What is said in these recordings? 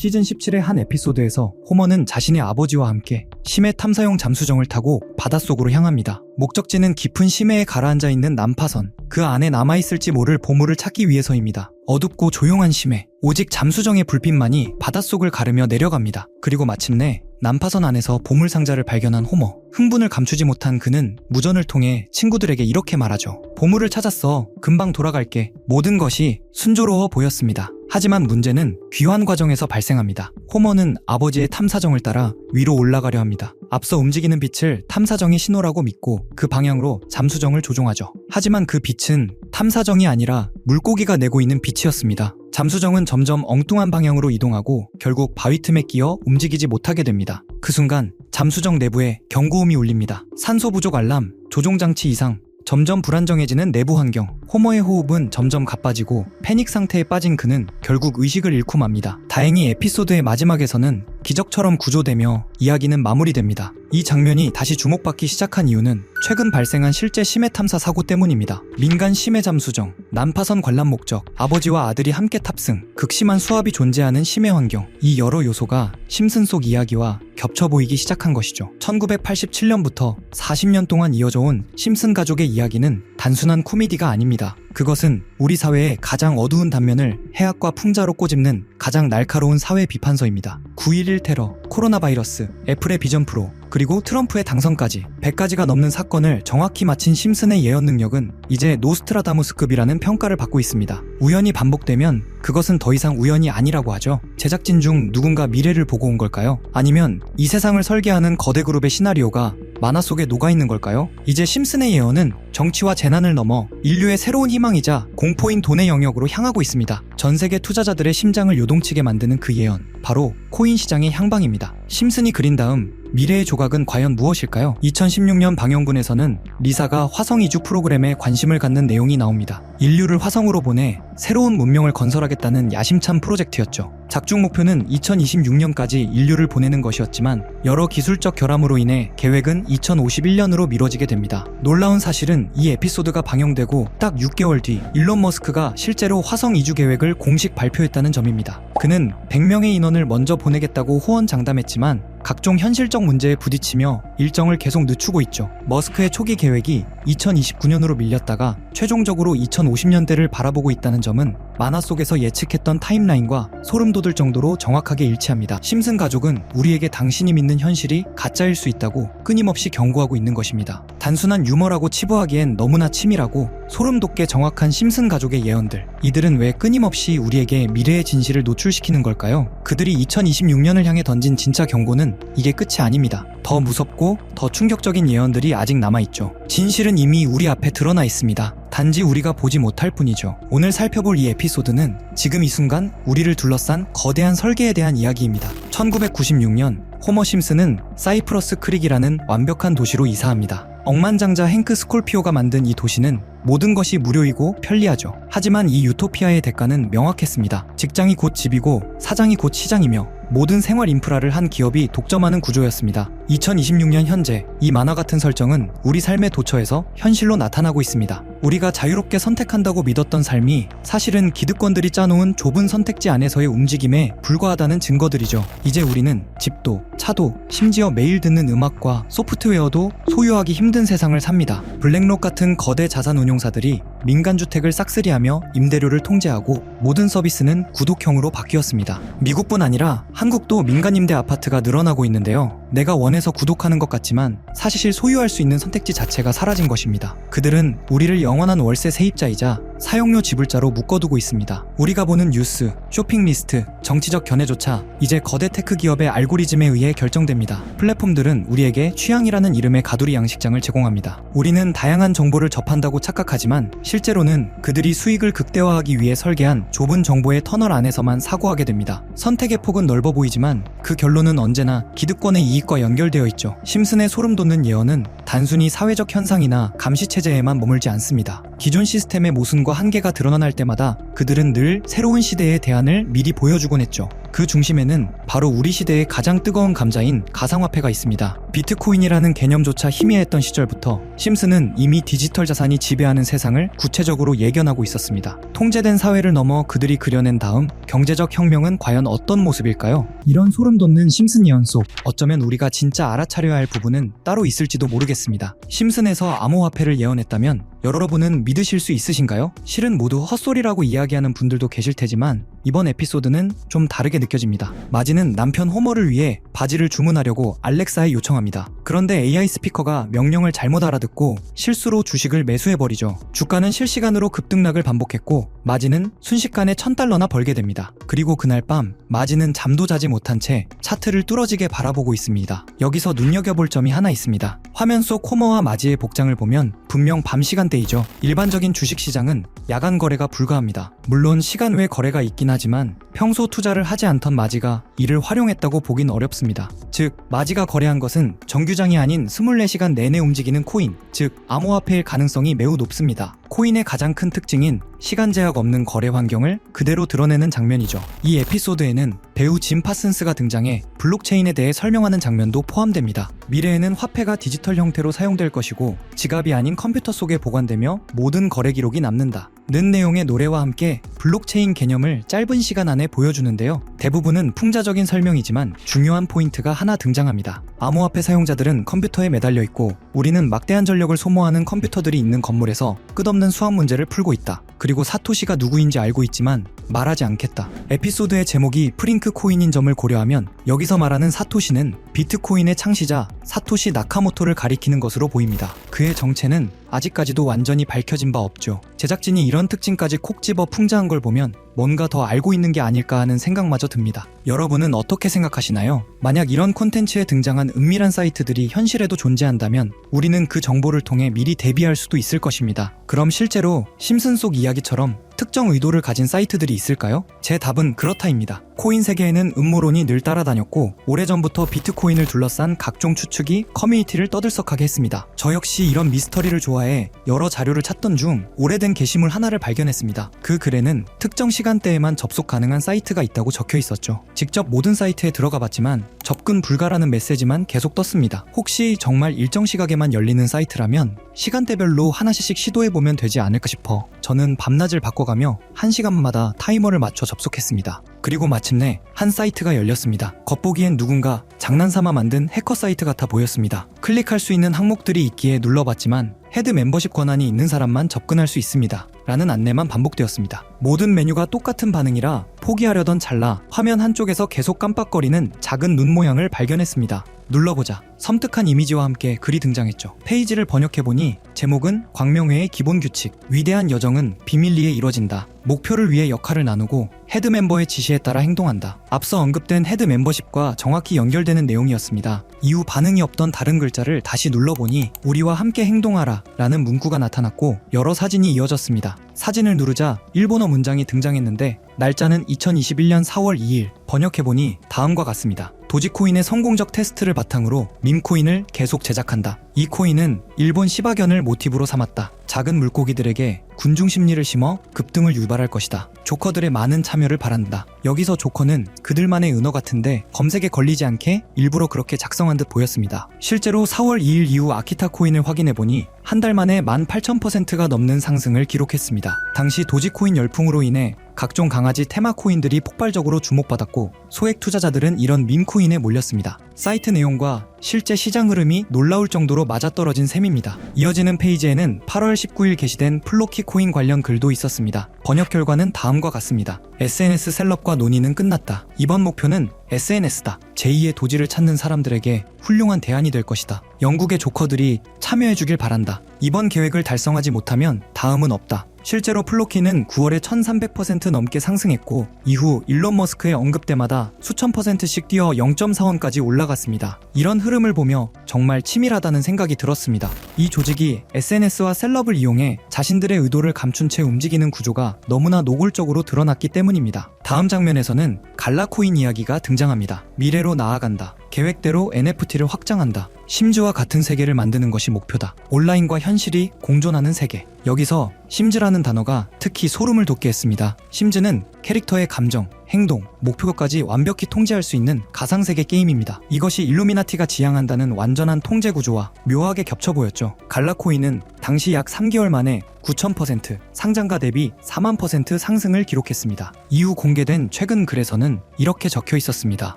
시즌 17의 한 에피소드에서 호머는 자신의 아버지와 함께 심해 탐사용 잠수정을 타고 바닷속으로 향합니다. 목적지는 깊은 심해에 가라앉아 있는 난파선, 그 안에 남아있을지 모를 보물을 찾기 위해서입니다. 어둡고 조용한 심해, 오직 잠수정의 불빛만이 바닷속을 가르며 내려갑니다. 그리고 마침내 난파선 안에서 보물상자를 발견한 호머. 흥분을 감추지 못한 그는 무전을 통해 친구들에게 이렇게 말하죠. 보물을 찾았어. 금방 돌아갈게. 모든 것이 순조로워 보였습니다. 하지만 문제는 귀환 과정에서 발생합니다. 호머는 아버지의 탐사정을 따라 위로 올라가려 합니다. 앞서 움직이는 빛을 탐사정의 신호라고 믿고 그 방향으로 잠수정을 조종하죠. 하지만 그 빛은 탐사정이 아니라 물고기가 내고 있는 빛이었습니다. 잠수정은 점점 엉뚱한 방향으로 이동하고 결국 바위 틈에 끼어 움직이지 못하게 됩니다. 그 순간 잠수정 내부에 경고음이 울립니다. 산소 부족 알람, 조종장치 이상. 점점 불안정해지는 내부 환경. 호머의 호흡은 점점 가빠지고 패닉 상태에 빠진 그는 결국 의식을 잃고 맙니다. 다행히 에피소드의 마지막에서는 기적처럼 구조되며 이야기는 마무리됩니다. 이 장면이 다시 주목받기 시작한 이유는 최근 발생한 실제 심해 탐사 사고 때문입니다. 민간 심해 잠수정, 난파선 관람 목적, 아버지와 아들이 함께 탑승, 극심한 수압이 존재하는 심해 환경, 이 여러 요소가 심슨 속 이야기와 겹쳐 보이기 시작한 것이죠. 1987년부터 40년 동안 이어져 온 심슨 가족의 이야기는 단순한 코미디가 아닙니다. 그것은 우리 사회의 가장 어두운 단면을 해악과 풍자로 꼬집는 가장 날카로운 사회 비판서입니다. 9.11 테러, 코로나 바이러스, 애플의 비전 프로, 그리고 트럼프의 당선까지 100가지가 넘는 사건을 정확히 맞힌 심슨의 예언 능력은 이제 노스트라다무스급이라는 평가를 받고 있습니다. 우연이 반복되면 그것은 더 이상 우연이 아니라고 하죠. 제작진 중 누군가 미래를 보고 온 걸까요? 아니면 이 세상을 설계하는 거대 그룹의 시나리오가 만화 속에 녹아있는 걸까요? 이제 심슨의 예언은 정치와 재난을 넘어 인류의 새로운 희망이자 공포인 돈의 영역으로 향하고 있습니다. 전 세계 투자자들의 심장을 요동치게 만드는 그 예언, 바로 코인 시장의 향방입니다. 심슨이 그린 다음 미래의 조각은 과연 무엇일까요? 2016년 방영분에서는 리사가 화성 이주 프로그램에 관심을 갖는 내용이 나옵니다. 인류를 화성으로 보내 새로운 문명을 건설하겠다는 야심찬 프로젝트였죠. 작중 목표는 2026년까지 인류를 보내는 것이었지만 여러 기술적 결함으로 인해 계획은 2051년으로 미뤄지게 됩니다. 놀라운 사실은 이 에피소드가 방영되고 딱 6개월 뒤 일론 머스크가 실제로 화성 이주 계획을 공식 발표했다는 점입니다. 그는 100명의 인원을 먼저 보내겠다고 호언장담했지만 각종 현실적 문제에 부딪히며 일정을 계속 늦추고 있죠. 머스크의 초기 계획이 2029년으로 밀렸다가 최종적으로 2050년대를 바라보고 있다는 점은 만화 속에서 예측했던 타임라인과 소름 돋을 정도로 정확하게 일치합니다. 심슨 가족은 우리에게 당신이 믿는 현실이 가짜일 수 있다고 끊임없이 경고하고 있는 것입니다. 단순한 유머라고 치부하기엔 너무나 치밀하고 소름 돋게 정확한 심슨 가족의 예언들. 이들은 왜 끊임없이 우리에게 미래의 진실을 노출시키는 걸까요? 그들이 2026년을 향해 던진 진짜 경고는 이게 끝이 아닙니다. 더 무섭고 더 충격적인 예언들이 아직 남아있죠. 진실은 이미 우리 앞에 드러나 있습니다. 단지 우리가 보지 못할 뿐이죠. 오늘 살펴볼 이 에피소드는 지금 이 순간 우리를 둘러싼 거대한 설계에 대한 이야기입니다. 1996년 호머 심슨은 사이프러스 크릭이라는 완벽한 도시로 이사합니다. 억만장자 행크 스콜피오가 만든 이 도시는 모든 것이 무료이고 편리하죠. 하지만 이 유토피아의 대가는 명확했습니다. 직장이 곧 집이고 사장이 곧 시장이며 모든 생활 인프라를 한 기업이 독점하는 구조였습니다. 2026년 현재 이 만화 같은 설정은 우리 삶의 도처에서 현실로 나타나고 있습니다. 우리가 자유롭게 선택한다고 믿었던 삶이 사실은 기득권들이 짜놓은 좁은 선택지 안에서의 움직임에 불과하다는 증거들이죠. 이제 우리는 집도, 차도, 심지어 매일 듣는 음악과 소프트웨어도 소유하기 힘든 세상을 삽니다. 블랙록 같은 거대 자산 운용사들이 민간주택을 싹쓸이하며 임대료를 통제하고 모든 서비스는 구독형으로 바뀌었습니다. 미국뿐 아니라 한국도 민간임대 아파트가 늘어나고 있는데요. 내가 원해서 구독하는 것 같지만 사실 소유할 수 있는 선택지 자체가 사라진 것입니다. 그들은 우리를 영원한 월세 세입자이자 사용료 지불자로 묶어두고 있습니다. 우리가 보는 뉴스, 쇼핑 리스트, 정치적 견해조차 이제 거대 테크 기업의 알고리즘에 의해 결정됩니다. 플랫폼들은 우리에게 취향이라는 이름의 가두리 양식장을 제공합니다. 우리는 다양한 정보를 접한다고 착각하지만 실제로는 그들이 수익을 극대화하기 위해 설계한 좁은 정보의 터널 안에서만 사고하게 됩니다. 선택의 폭은 넓어 보이지만 그 결론은 언제나 기득권의 이익과 연결되어 있죠. 심슨의 소름 돋는 예언은 단순히 사회적 현상이나 감시체제에만 머물지 않습니다. 기존 시스템의 모순과 한계가 드러날 때마다 그들은 늘 새로운 시대의 대안을 미리 보여주곤 했죠. 그 중심에는 바로 우리 시대의 가장 뜨거운 감자인 가상화폐가 있습니다. 비트코인이라는 개념조차 희미했던 시절부터 심슨은 이미 디지털 자산이 지배하는 세상을 구체적으로 예견하고 있었습니다. 통제된 사회를 넘어 그들이 그려낸 다음 경제적 혁명은 과연 어떤 모습일까요? 이런 소름 돋는 심슨 예언 속 어쩌면 우리가 진짜 알아차려야 할 부분은 따로 있을지도 모르겠습니다. 심슨에서 암호화폐를 예언했다면 여러분은 믿으실 수 있으신가요? 실은 모두 헛소리라고 이야기하는 분들도 계실 테지만 이번 에피소드는 좀 다르게 느껴집니다. 마지는 남편 호머를 위해 바지를 주문하려고 알렉사에 요청합니다. 그런데 AI 스피커가 명령을 잘못 알아듣고 실수로 주식을 매수해버리죠. 주가는 실시간으로 급등락을 반복했고 마지는 순식간에 $1000나 벌게 됩니다. 그리고 그날 밤 마지는 잠도 자지 못한 채 차트를 뚫어지게 바라보고 있습니다. 여기서 눈여겨볼 점이 하나 있습니다. 화면 속 호머와 마지의 복장을 보면 분명 밤 시간대이죠. 일반적인 주식시장은 야간 거래가 불가합니다. 물론 시간 외 거래가 있긴 하지만 평소 투자를 하지 않던 마지가 이를 활용했다고 보긴 어렵습니다. 즉 마지가 거래한 것은 정규장이 아닌 24시간 내내 움직이는 코인, 즉 암호화폐일 가능성이 매우 높습니다. 코인의 가장 큰 특징인 시간 제약 없는 거래 환경을 그대로 드러내는 장면이죠. 이 에피소드에는 배우 짐 파슨스가 등장해 블록체인에 대해 설명하는 장면도 포함됩니다. 미래에는 화폐가 디지털 형태로 사용될 것이고 지갑이 아닌 컴퓨터 속에 보관되며 모든 거래 기록이 남는다 는 내용의 노래와 함께 블록체인 개념을 짧은 시간 안에 보여주는데요. 대부분은 풍자적인 설명이지만 중요한 포인트가 하나 등장합니다. 암호화폐 사용자들은 컴퓨터에 매달려 있고 우리는 막대한 전력을 소모하는 컴퓨터들이 있는 건물에서 끝없는 수학 문제를 풀고 있다. 그리고 사토시가 누구인지 알고 있지만 말하지 않겠다. 에피소드의 제목이 프링크 코인인 점을 고려하면 여기서 말하는 사토시는 비트코인의 창시자 사토시 나카모토를 가리키는 것으로 보입니다. 그의 정체는 아직까지도 완전히 밝혀진 바 없죠. 제작진이 이런 특징까지 콕 집어 풍자한 걸 보면 뭔가 더 알고 있는 게 아닐까 하는 생각마저 듭니다. 여러분은 어떻게 생각하시나요? 만약 이런 콘텐츠에 등장한 은밀한 사이트들이 현실에도 존재한다면 우리는 그 정보를 통해 미리 대비할 수도 있을 것입니다. 그럼 실제로 심슨 속 이야기처럼 특정 의도를 가진 사이트들이 있을까요? 제 답은 그렇다입니다. 코인 세계에는 음모론이 늘 따라다녔고 오래전부터 비트코인을 둘러싼 각종 추측이 커뮤니티를 떠들썩하게 했습니다. 저 역시 이런 미스터리를 좋아해 여러 자료를 찾던 중 오래된 게시물 하나를 발견했습니다. 그 글에는 특정 시간대에만 접속 가능한 사이트가 있다고 적혀 있었죠. 직접 모든 사이트에 들어가 봤지만 접근 불가라는 메시지만 계속 떴습니다. 혹시 정말 일정 시각에만 열리는 사이트라면 시간대별로 하나씩 시도해보면 되지 않을까 싶어 저는 밤낮을 바꿔가며 1시간마다 타이머를 맞춰 접속했습니다. 그리고 마침내 한 사이트가 열렸습니다. 겉보기엔 누군가 장난삼아 만든 해커 사이트 같아 보였습니다. 클릭할 수 있는 항목들이 있기에 눌러봤지만 헤드 멤버십 권한이 있는 사람만 접근할 수 있습니다. 라는 안내만 반복되었습니다. 모든 메뉴가 똑같은 반응이라 포기하려던 찰나 화면 한쪽에서 계속 깜빡거리는 작은 눈 모양을 발견했습니다. 눌러보자 섬뜩한 이미지와 함께 글이 등장했죠. 페이지를 번역해보니 제목은 광명회의 기본 규칙, 위대한 여정은 비밀리에 이뤄진다. 목표를 위해 역할을 나누고 헤드 멤버의 지시에 따라 행동한다. 앞서 언급된 헤드 멤버십과 정확히 연결되는 내용이었습니다. 이후 반응이 없던 다른 글자를 다시 눌러보니 우리와 함께 행동하라 라는 문구가 나타났고 여러 사진이 이어졌습니다. 사진을 누르자 일본어 문장이 등장했는데 날짜는 2021년 4월 2일, 번역해보니 다음과 같습니다. 도지코인의 성공적 테스트를 바탕으로 밈코인을 계속 제작한다. 이 코인은 일본 시바견을 모티브로 삼았다. 작은 물고기들에게 군중 심리를 심어 급등을 유발할 것이다. 조커들의 많은 참여를 바란다. 여기서 조커는 그들만의 은어 같은데 검색에 걸리지 않게 일부러 그렇게 작성한 듯 보였습니다. 실제로 4월 2일 이후 아키타 코인을 확인해보니 한 달 만에 18,000%가 넘는 상승을 기록했습니다. 당시 도지코인 열풍으로 인해 각종 강아지 테마 코인들이 폭발적으로 주목받았고 소액 투자자들은 이런 밈코인에 몰렸습니다. 사이트 내용과 실제 시장 흐름이 놀라울 정도로 맞아떨어진 셈입니다. 이어지는 페이지에는 8월 19일 게시된 플로키 코인 관련 글도 있었습니다. 번역 결과는 다음과 같습니다. SNS 셀럽과 논의는 끝났다. 이번 목표는 SNS다. 제2의 도지를 찾는 사람들에게 훌륭한 대안이 될 것이다. 영국의 조커들이 참여해주길 바란다. 이번 계획을 달성하지 못하면 다음은 없다. 실제로 플로키는 9월에 1300% 넘게 상승했고 이후 일론 머스크의 언급 때마다 수천 %씩 뛰어 0.4원까지 올라갔습니다. 이런 흐름을 보며 정말 치밀하다는 생각이 들었습니다. 이 조직이 SNS와 셀럽을 이용해 자신들의 의도를 감춘 채 움직이는 구조가 너무나 노골적으로 드러났기 때문입니다. 다음 장면에서는 갈라코인 이야기가 등장합니다. 미래로 나아간다. 계획대로 NFT를 확장한다. 심즈와 같은 세계를 만드는 것이 목표다. 온라인과 현실이 공존하는 세계. 여기서 심즈라는 단어가 특히 소름을 돋게 했습니다. 심즈는 캐릭터의 감정, 행동, 목표까지 완벽히 통제할 수 있는 가상세계 게임입니다. 이것이 일루미나티가 지향한다는 완전한 통제 구조와 묘하게 겹쳐 보였죠. 갈라코인은 당시 약 3개월 만에 9,000%, 상장가 대비 4만% 상승을 기록했습니다. 이후 공개된 최근 글에서는 이렇게 적혀 있었습니다.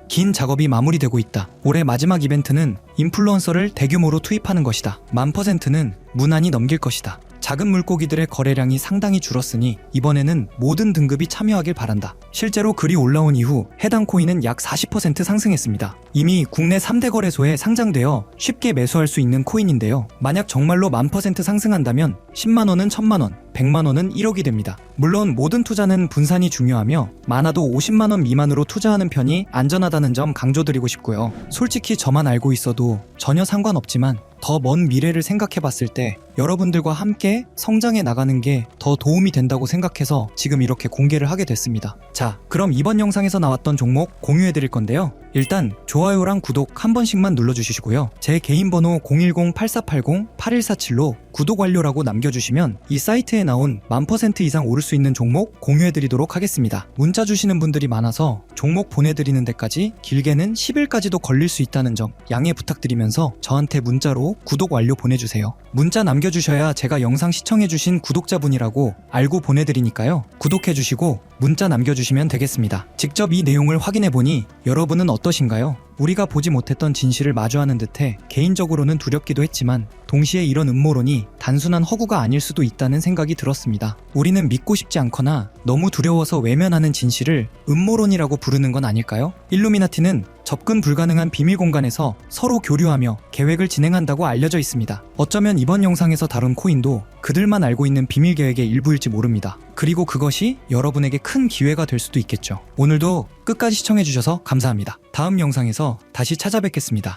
긴 작업이 마무리되고 있다. 올해 마지막 이벤트는 인플루언서를 대규모로 투입하는 것이다. 10,000%는 무난히 넘길 것이다. 작은 물고기들의 거래량이 상당히 줄었으니 이번에는 모든 등급이 참여하길 바란다. 실제로 글이 올라온 이후 해당 코인은 약 40% 상승했습니다. 이미 국내 3대 거래소에 상장되어 쉽게 매수할 수 있는 코인인데요. 만약 정말로 10,000% 상승한다면 10만원은 1,000만원, 100만원은 1억이 됩니다. 물론 모든 투자는 분산이 중요하며 많아도 50만원 미만으로 투자하는 편이 안전하다는 점 강조드리고 싶고요. 솔직히 저만 알고 있어도 전혀 상관없지만 더 먼 미래를 생각해 봤을 때 여러분들과 함께 성장해 나가는 게 더 도움이 된다고 생각해서 지금 이렇게 공개를 하게 됐습니다. 자, 그럼 이번 영상에서 나왔던 종목 공유해 드릴 건데요. 일단 좋아요랑 구독 한 번씩만 눌러주시고요. 제 개인 번호 010-8480-8147로 구독 완료라고 남겨주시면 이 사이트에 나온 10,000% 이상 오를 수 있는 종목 공유해드리도록 하겠습니다. 문자 주시는 분들이 많아서 종목 보내드리는 데까지 길게는 10일까지도 걸릴 수 있다는 점 양해 부탁드리면서 저한테 문자로 구독 완료 보내주세요. 문자 남겨주셔야 제가 영상 시청해주신 구독자분이라고 알고 보내드리니까요. 구독해주시고 문자 남겨주시면 되겠습니다. 직접 이 내용을 확인해보니 여러분은 어떠신가요? 우리가 보지 못했던 진실을 마주하는 듯해 개인적으로는 두렵기도 했지만 동시에 이런 음모론이 단순한 허구가 아닐 수도 있다는 생각이 들었습니다. 우리는 믿고 싶지 않거나 너무 두려워서 외면하는 진실을 음모론이라고 부르는 건 아닐까요? 일루미나티는 접근 불가능한 비밀 공간에서 서로 교류하며 계획을 진행한다고 알려져 있습니다. 어쩌면 이번 영상에서 다룬 코인도 그들만 알고 있는 비밀 계획의 일부일지 모릅니다. 그리고 그것이 여러분에게 큰 기회가 될 수도 있겠죠. 오늘도 끝까지 시청해주셔서 감사합니다. 다음 영상에서 다시 찾아뵙겠습니다.